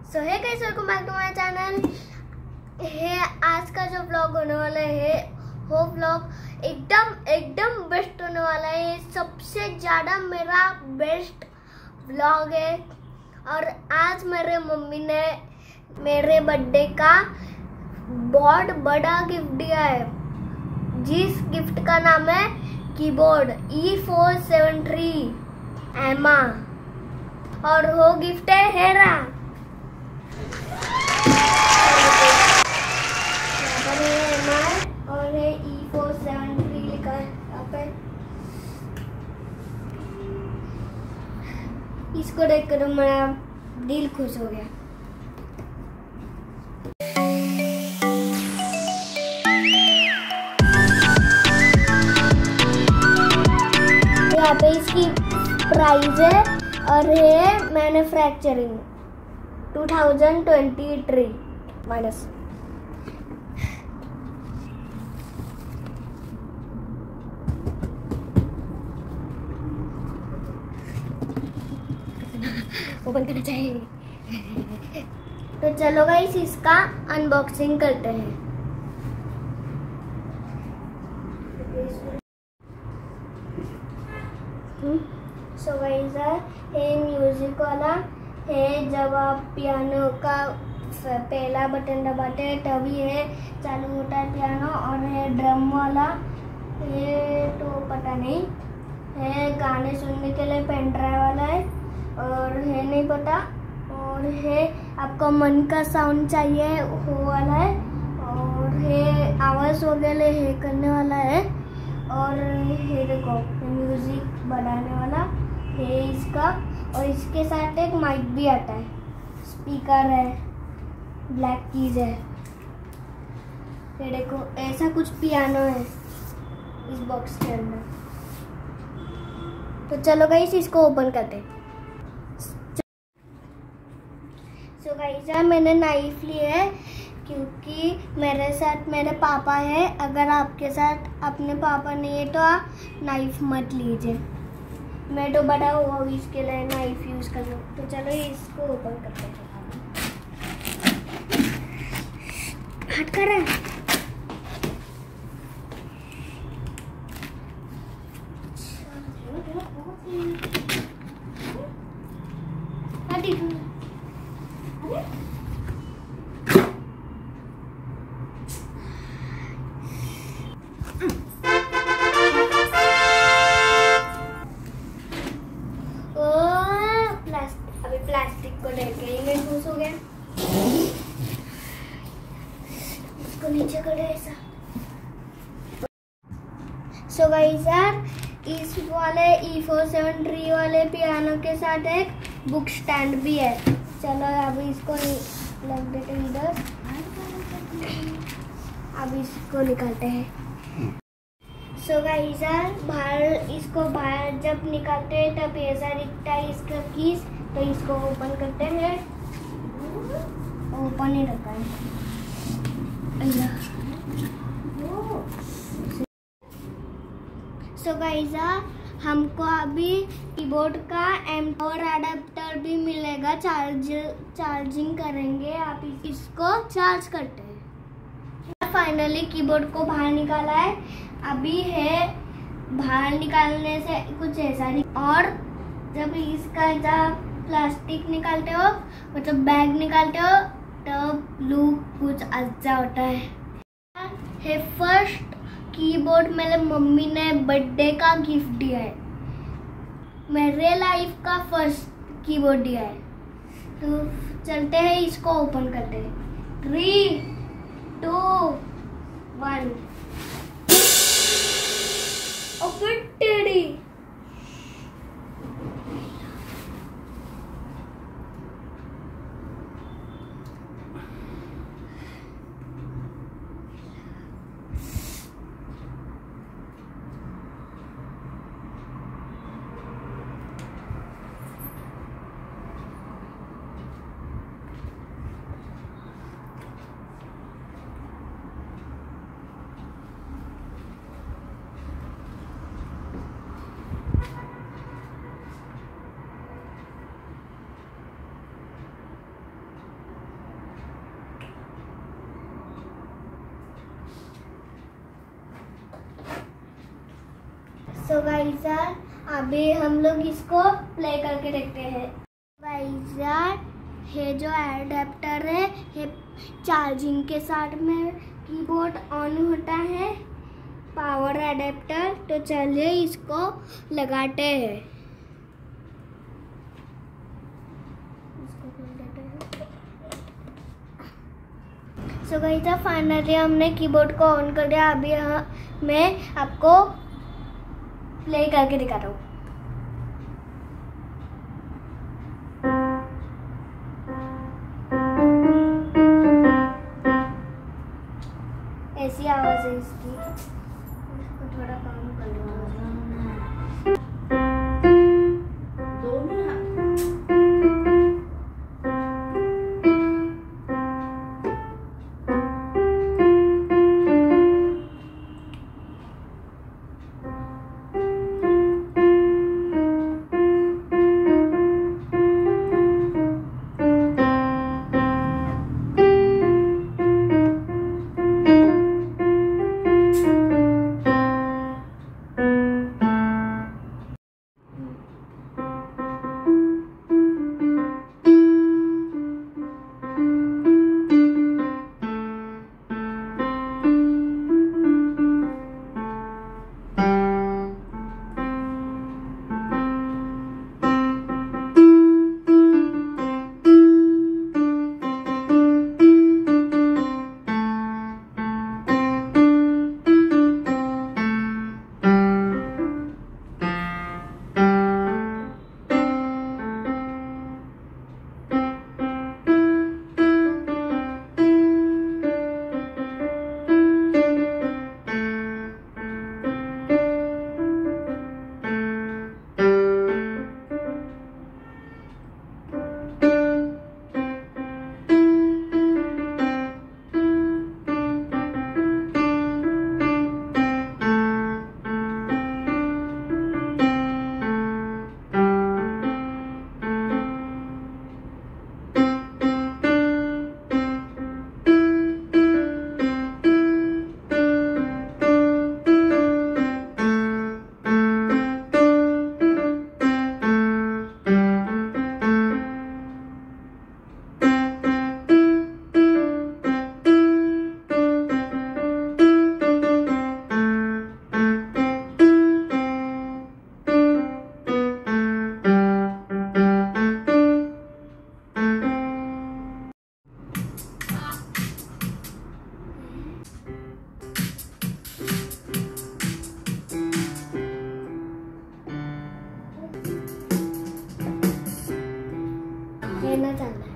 So hey guys, welcome back to my channel. है आज का जो व्लॉग होने वाला है वो व्लॉग एकदम बेस्ट होने वाला है। सबसे ज़्यादा मेरा बेस्ट व्लॉग है। और आज मेरे मम्मी ने मेरे बर्थडे का बहुत बड़ा गिफ्ट दिया है, जिस गिफ्ट का नाम है कीबोर्ड E473 एमा। और वो गिफ्ट है हेरा। और है E473 लिखा है यहाँ पे। इसको देखकर मेरा दिल खुश हो गया। यहाँ पे इसकी प्राइस है और है मैन्युफैक्चरिंग 2023 माइनस। ओपन करना चाहिए। तो चलो गाइस, इसका अनबॉक्सिंग करते हैं। सो गाइस, ये म्यूजिक वाला है। जब आप पियानो का पहला बटन दबाते हैं तभी है चालू होता है पियानो। और है ड्रम वाला, ये तो पता नहीं है। गाने सुनने के लिए पेन ड्राइव वाला है और है नहीं पता। और है आपका मन का साउंड चाहिए वो वाला है। और है आवाज़ वगैरह है करने वाला है। और ये देखो म्यूजिक बढ़ाने वाला है इसका। और इसके साथ एक माइक भी आता है, स्पीकर है, ब्लैक कीज है। ये देखो ऐसा कुछ पियानो है इस बॉक्स के अंदर। तो चलो गाइस, इसको ओपन करते हैं। सो गाइस, मैंने नाइफ ली है क्योंकि मेरे साथ मेरे पापा है। अगर आपके साथ अपने पापा नहीं है तो आप नाइफ मत लीजिए। मैं तो बड़ा हुआ हूँ, इसके लिए नाइफ यूज कर लूँ। तो चलो इसको ओपन करते हैं। हट कर रहा है। प्लास्टिक को देख के ही मैं खुश हो गया। इसको नीचे कर ऐसा। सो गाइस यार, इस वाले E473 वाले पियानो के साथ एक बुक स्टैंड भी है। चलो अब इसको लग देते हैं इधर। अब इसको निकालते हैं। सो गाइस यार, इसको बाहर जब निकालते हैं तब ऐसा दिखता है इसका कीज। तो इसको ओपन करते हैं। ओपन ही रखा है। सो गाइस, हमको अभी कीबोर्ड का और अडेप्टर भी मिलेगा। चार्जिंग करेंगे। आप इसको चार्ज करते हैं। फाइनली कीबोर्ड को बाहर निकाला है। अभी है बाहर निकालने से कुछ ऐसा नहीं। और जब इसका जब प्लास्टिक निकालते हो, मतलब बैग निकालते हो, तब लुक कुछ अच्छा होता है। फर्स्ट कीबोर्ड मेरे मम्मी ने बर्थडे का गिफ्ट दिया है। मेरे लाइफ का फर्स्ट कीबोर्ड दिया है। तो चलते हैं, इसको ओपन करते हैं। 3, 2, 1। Open teddy. सो गाइस अभी हम लोग इसको प्ले करके देखते हैं। गाइस ये जो एडेप्टर है ये चार्जिंग के साथ में कीबोर्ड ऑन होता है, पावर एडेप्टर। तो चलिए इसको लगाते हैं। सो गाइस फाइनली हमने कीबोर्ड को ऑन कर दिया। अभी मैं आपको प्ले करके दिखाता हूँ। ऐसी आवाज है इसकी। इसको थोड़ा काम कर लो। लेना चाहना है।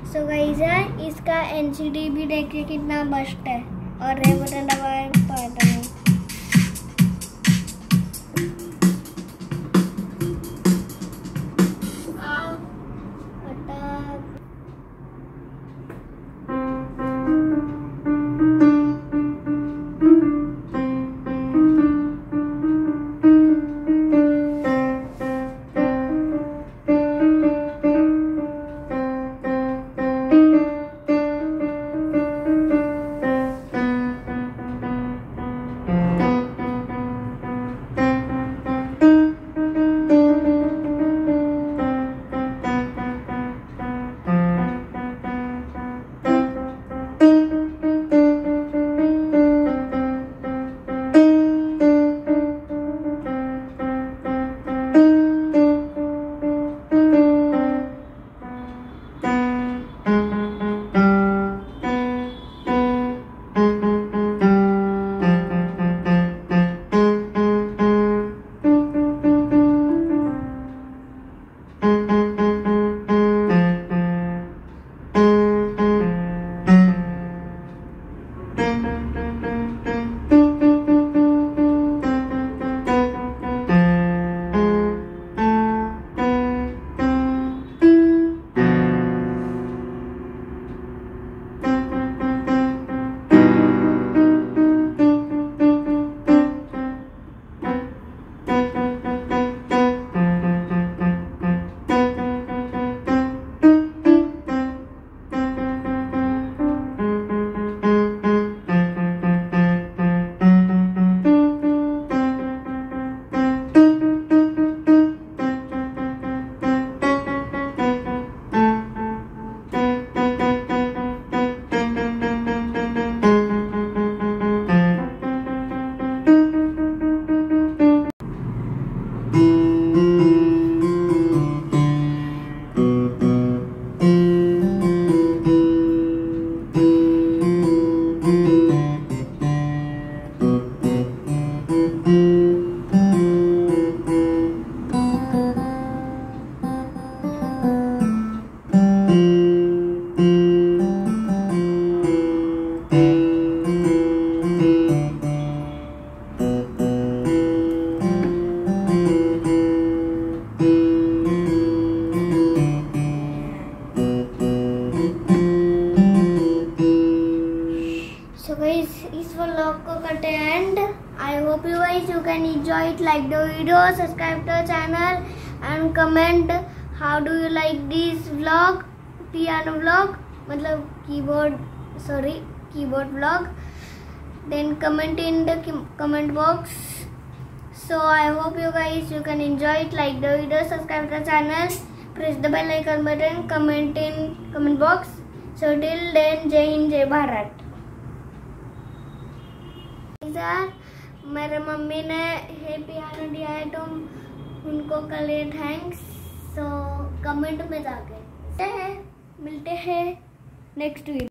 सो गाइस इसका एनसीडी भी देखिए कितना मस्त है। और ये बटन दबाए पाता हूँ। So guys, इस व्लॉग को करते हैं and. I hope you guys you can enjoy it, like the video, subscribe to the channel and comment how do you like this vlog, piano vlog, मतलब keyboard vlog. Then comment in the comment box. So I hope you guys you can enjoy it, like the video, subscribe to the channel, press the bell icon button, comment in comment box. So till then, Jai Hind, Jai Bharat. मेरे mummy ने ये piano दिया है तो उनको के लिए thanks. So comment में जाके मिलते हैं नेक्स्ट वीडियो.